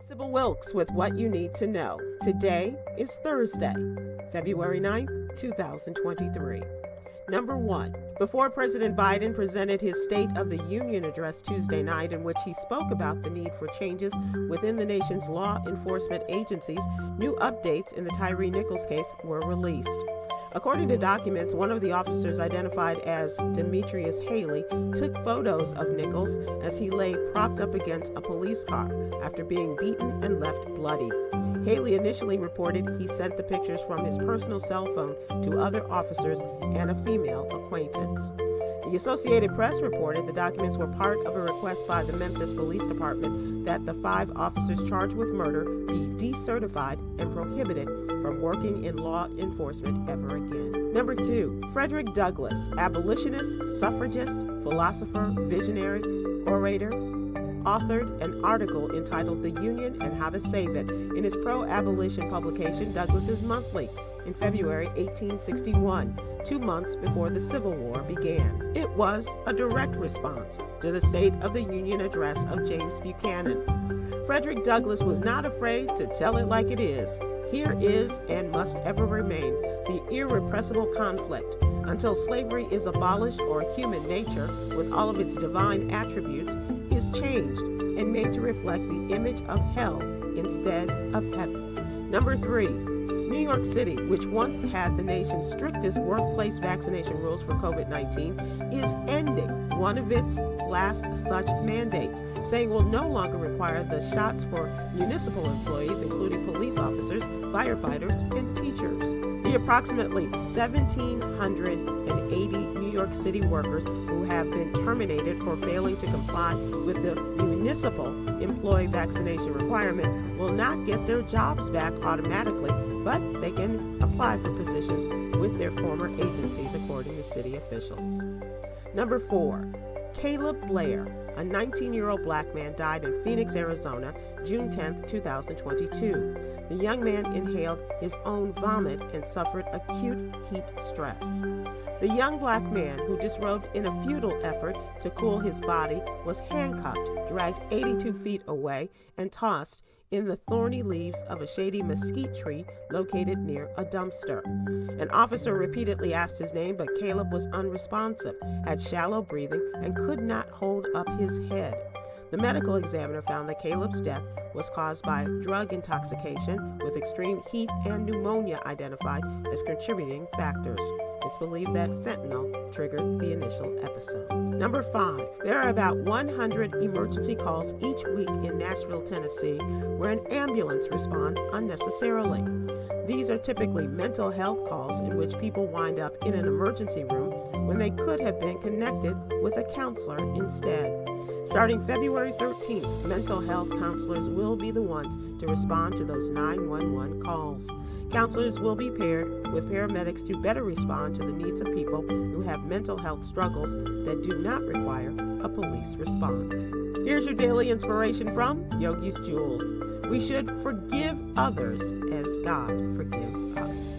Sybil Wilkes with what you need to know. Today is Thursday, February 9th, 2023. Number 1. Before President Biden presented his State of the Union address Tuesday night, in which he spoke about the need for changes within the nation's law enforcement agencies, new updates in the Tyre Nichols case were released. According to documents, one of the officers, identified as Demetrius Haley, took photos of Nichols as he lay propped up against a police car after being beaten and left bloody. Haley initially reported he sent the pictures from his personal cell phone to other officers and a female acquaintance. The Associated Press reported the documents were part of a request by the Memphis Police Department that the 5 officers charged with murder be decertified and prohibited from working in law enforcement ever again. Number 2. Frederick Douglass, abolitionist, suffragist, philosopher, visionary, orator, authored an article entitled "The Union and How to Save It" in his pro-abolition publication Douglass's Monthly in February 1861, 2 months before the Civil War began. It was a direct response to the State of the Union address of James Buchanan. Frederick Douglass was not afraid to tell it like it is. Here is, and must ever remain, the irrepressible conflict. Until slavery is abolished, or human nature, with all of its divine attributes, is changed and made to reflect the image of hell instead of heaven. Number 3. New York City, which once had the nation's strictest workplace vaccination rules for COVID-19, is ending one of its last such mandates, saying will no longer require the shots for municipal employees, including police officers, firefighters, and teachers. The approximately 1,780 New York City workers who have been terminated for failing to comply with the municipal employee vaccination requirement will not get their jobs back automatically, but they can apply for positions with their former agencies, according to city officials. Number 4. Caleb Blair, a 19-year-old black man, died in Phoenix, Arizona, June 10, 2022. The young man inhaled his own vomit and suffered acute heat stress. The young black man, who disrobed in a futile effort to cool his body, was handcuffed, dragged 82 feet away, and tossed in the thorny leaves of a shady mesquite tree located near a dumpster. An officer repeatedly asked his name, but Caleb was unresponsive, had shallow breathing, and could not hold up his head. The medical examiner found that Caleb's death was caused by drug intoxication, with extreme heat and pneumonia identified as contributing factors. It's believed that fentanyl triggered the initial episode. Number 5. There are about 100 emergency calls each week in Nashville, Tennessee, where an ambulance responds unnecessarily. These are typically mental health calls in which people wind up in an emergency room when they could have been connected with a counselor instead. Starting February 13th, mental health counselors will be the ones to respond to those 911 calls. Counselors will be paired with paramedics to better respond to the needs of people who have mental health struggles that do not require a police response. Here's your daily inspiration from Yogi's Jewels. We should forgive others as God forgives us.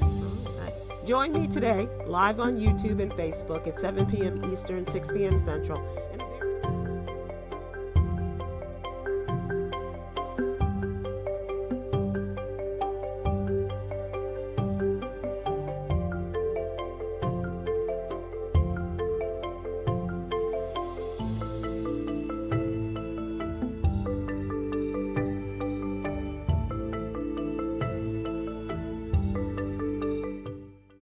Join me today live on YouTube and Facebook at 7 p.m. Eastern, 6 p.m. Central. And